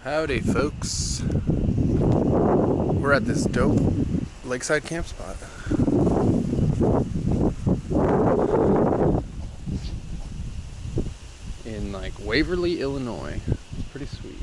Howdy folks, we're at this dope lakeside camp spot. In like Waverly, Illinois. It's pretty sweet.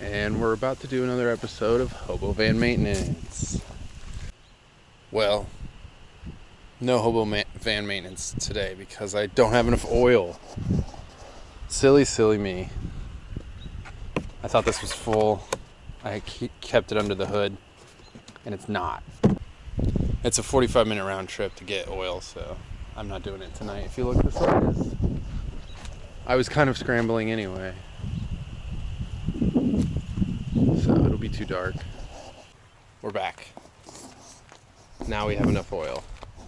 And we're about to do another episode of Hobo Van Maintenance. Well, no Hobo Van Maintenance today because I don't have enough oil. Silly me. I thought this was full. I kept it under the hood, and it's not. It's a 45-minute round trip to get oil, so I'm not doing it tonight. If you look this up, I was kind of scrambling anyway, so it'll be too dark. We're back. Now we have enough oil.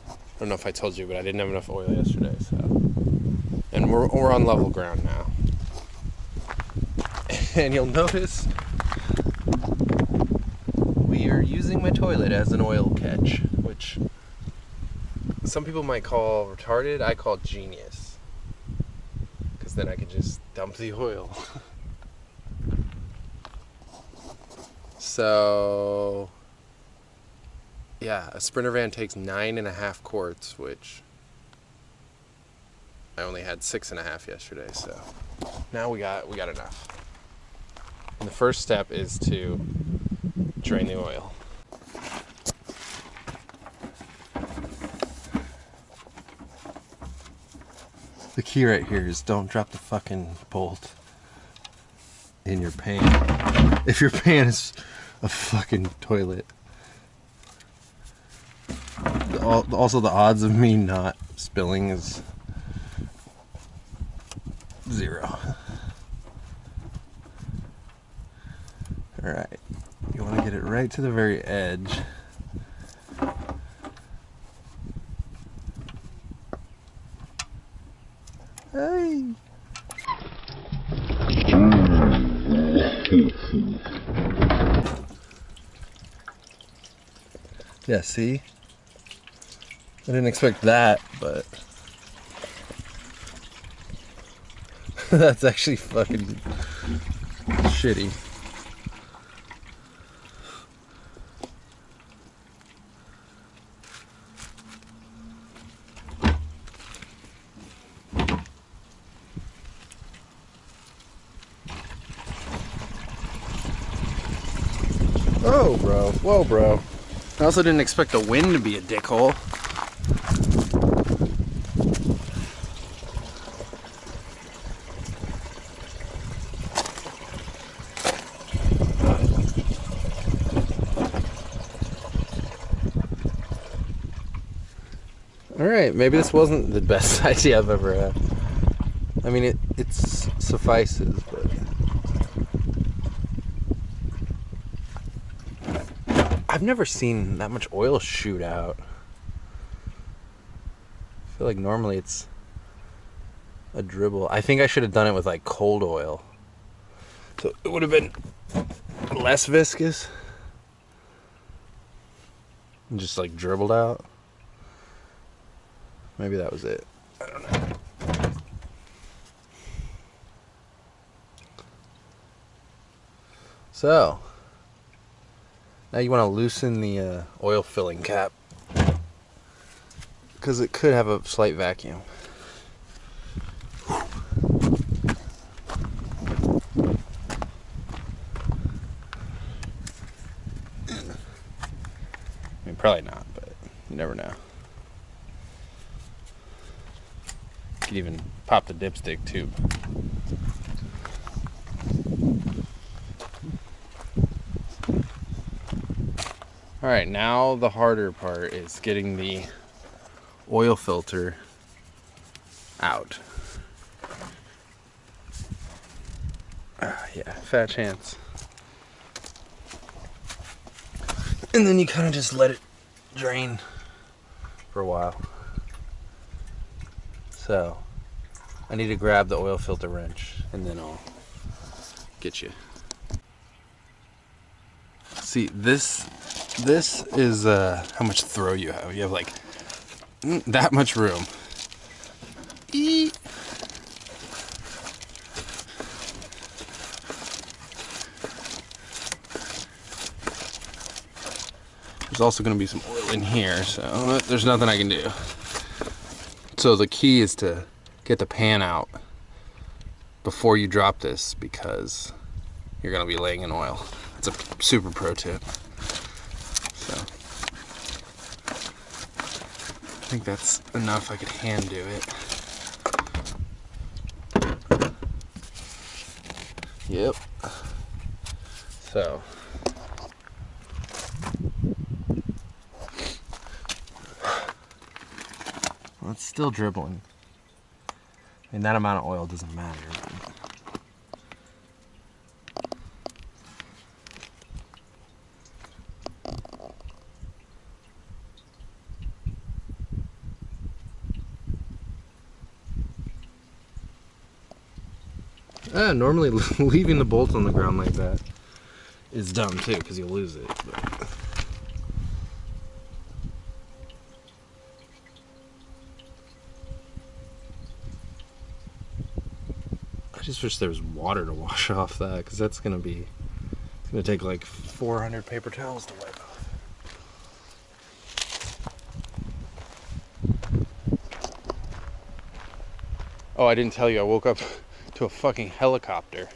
I don't know if I told you, but I didn't have enough oil yesterday, so. And we're on level ground now. And you'll notice we are using my toilet as an oil catch, which some people might call retarded. I call genius, because then I can just dump the oil. So yeah, a Sprinter van takes 9.5 quarts, which I only had 6.5 yesterday, so now we got enough. And the first step is to drain the oil. The key right here is don't drop the fucking bolt in your pan. If your pan is a fucking toilet. Also, the odds of me not spilling is 0. Alright, you want to get it right to the very edge. Hey! Yeah, see? I didn't expect that, but that's actually fucking shitty. Oh, bro. Whoa, bro. I also didn't expect the wind to be a dickhole. Alright, maybe this wasn't the best idea I've ever had. I mean, it suffices, but I've never seen that much oil shoot out. I feel like normally it's a dribble. I think I should have done it with like cold oil, so it would have been less viscous and just like dribbled out. Maybe that was it. I don't know. So now you want to loosen the oil filling cap, because it could have a slight vacuum. I mean, probably not, but you never know. You could even pop the dipstick too. Alright, now the harder part is getting the oil filter out. Yeah, fat chance. And then you kind of just let it drain for a while. So, I need to grab the oil filter wrench and then I'll get you. See, this is how much throw you have. You have like that much room. there's also going to be some oil in here, so there's nothing I can do. So the key is to get the pan out before you drop this, because you're going to be laying in oil. It's a super pro tip. So I think that's enough. I could hand do it. Yep. So well, it's still dribbling. I mean, that amount of oil doesn't matter. Normally leaving the bolt on the ground like that is dumb too, because you'll lose it. But I just wish there was water to wash off that, because that's gonna take like 400 paper towels to wipe off. Oh, I didn't tell you, I woke up to a fucking helicopter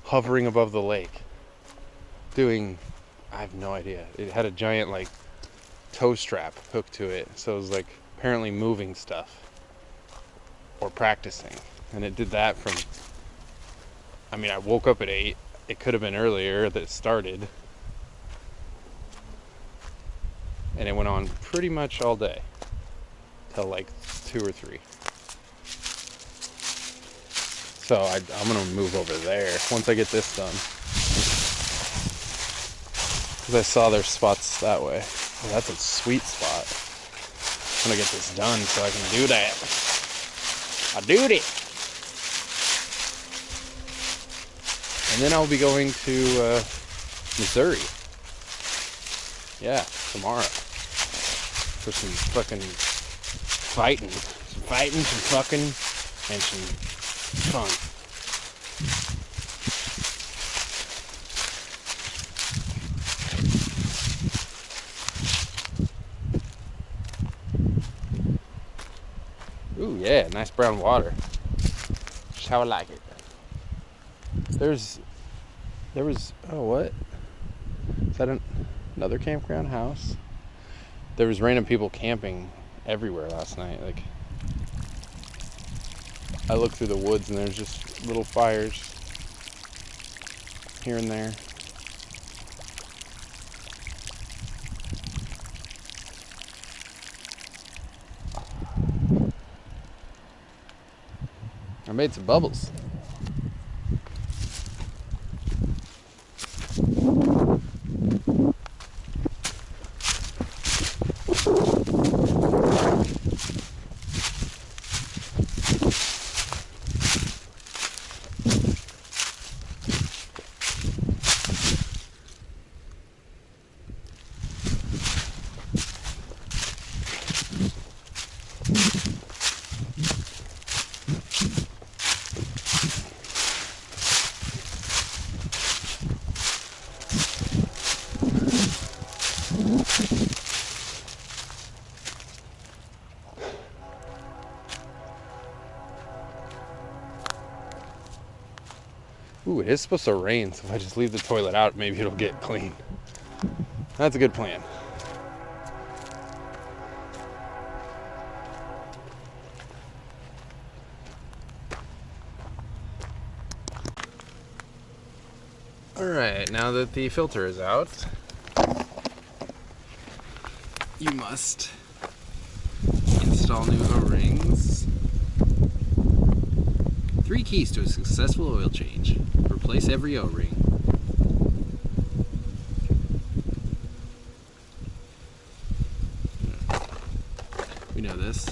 hovering above the lake doing, I have no idea. It had a giant like tow strap hooked to it, so it was like apparently moving stuff or practicing. And it did that from, I mean, I woke up at 8. It could have been earlier that it started. And it went on pretty much all day till like 2 or 3. So I'm gonna move over there once I get this done, because I saw there's spots that way. Oh, that's a sweet spot. I'm gonna get this done so I can do that. I do it. And then I'll be going to Missouri. Yeah, tomorrow. For some fucking fighting. Some fucking, and some fun. Ooh, yeah, nice brown water. Just how I like it. There was, oh, what? Is that another campground house? There was random people camping everywhere last night. Like, I looked through the woods and there's just little fires here and there. I made some bubbles. Ooh, it is supposed to rain, so if I just leave the toilet out, maybe it'll get clean. That's a good plan. Alright, now that the filter is out, you must install new O-rings. 3 keys to a successful oil change. Replace every O-ring. We know this.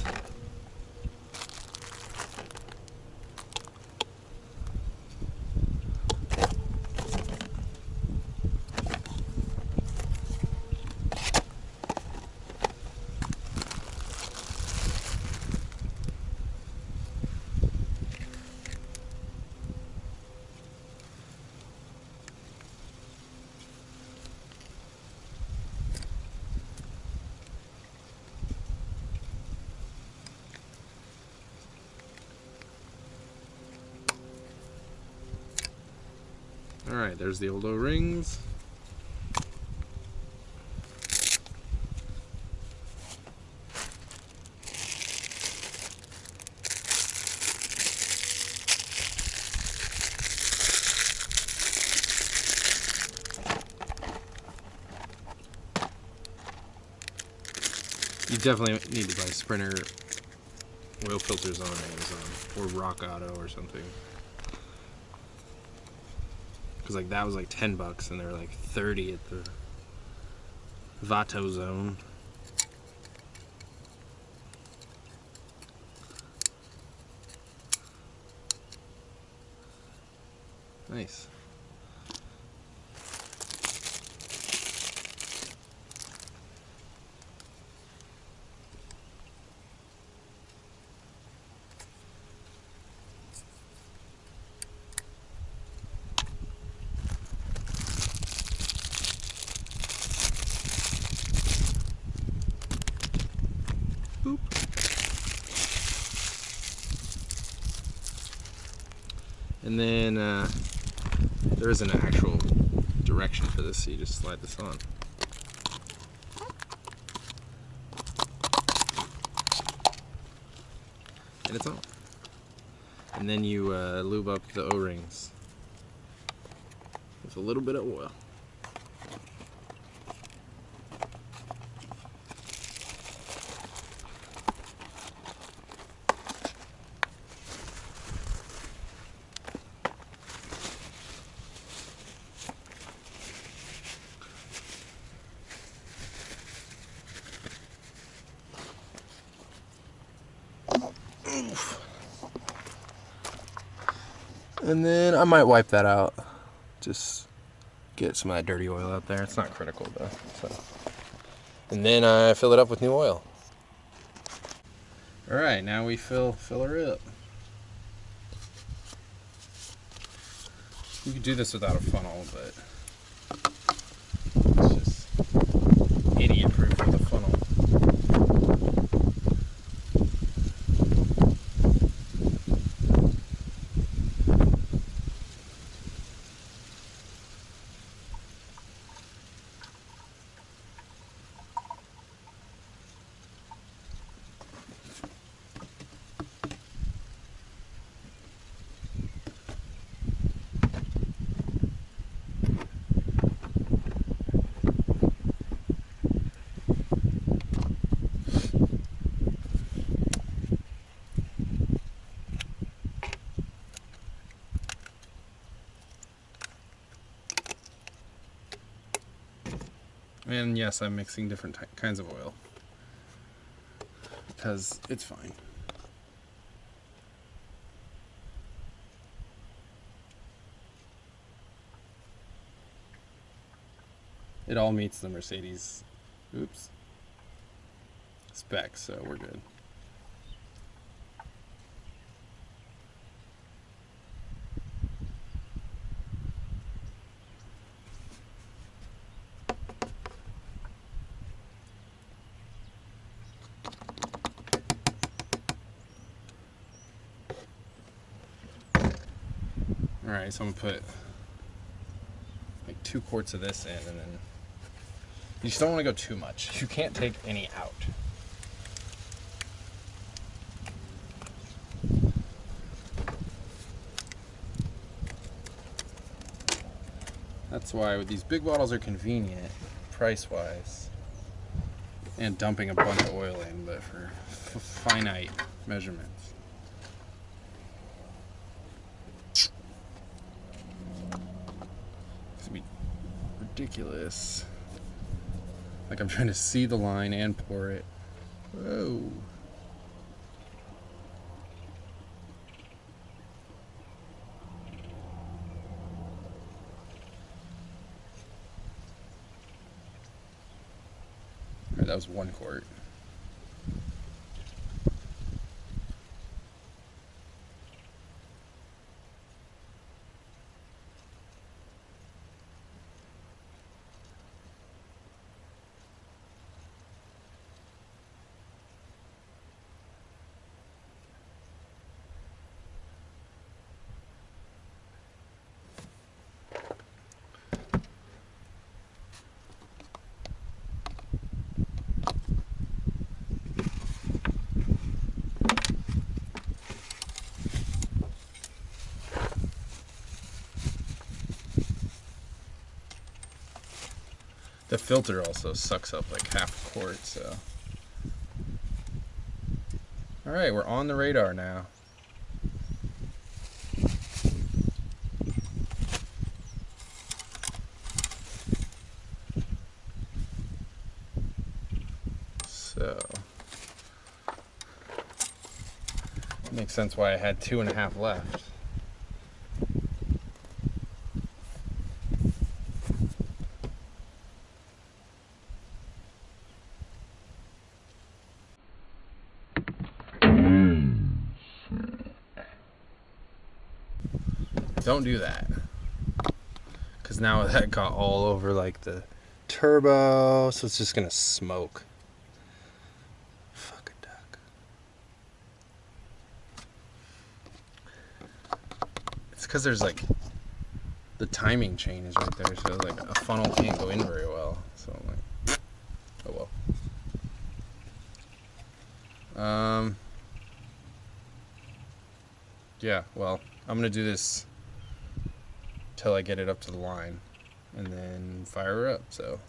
Alright, there's the old O-rings. You definitely need to buy Sprinter oil filters on Amazon or Rock Auto or something. Because like that was like $10 and they're like 30 at the Vato Zone. Nice. Boop. And then there isn't an actual direction for this, so you just slide this on. And it's on. And then you lube up the O-rings with a little bit of oil. And then I might wipe that out. Just get some of that dirty oil out there. It's not critical though. So. And then I fill it up with new oil. Alright, now we fill her up. You could do this without a funnel, but it's just idiot proof with a funnel. And yes, I'm mixing different kinds of oil because it's fine. It all meets the Mercedes, specs, so we're good. Alright, so I'm gonna put like 2 quarts of this in, and then you just don't want to go too much. You can't take any out. That's why these big bottles are convenient, price-wise, and dumping a bunch of oil in, but for finite measurements. It's gonna be ridiculous. Like I'm trying to see the line and pour it. Whoa. All right, that was 1 quart. the filter also sucks up like half a quart, so. Alright, we're on the radar now. So, makes sense why I had 2.5 left. Don't do that, because now that got all over like the turbo, so it's just gonna smoke. Fuck a duck. It's because there's like the timing chain is right there, so like a funnel can't go in very well. So I'm like, oh well. Yeah, well, I'm gonna do this till I get it up to the line and then fire her up. So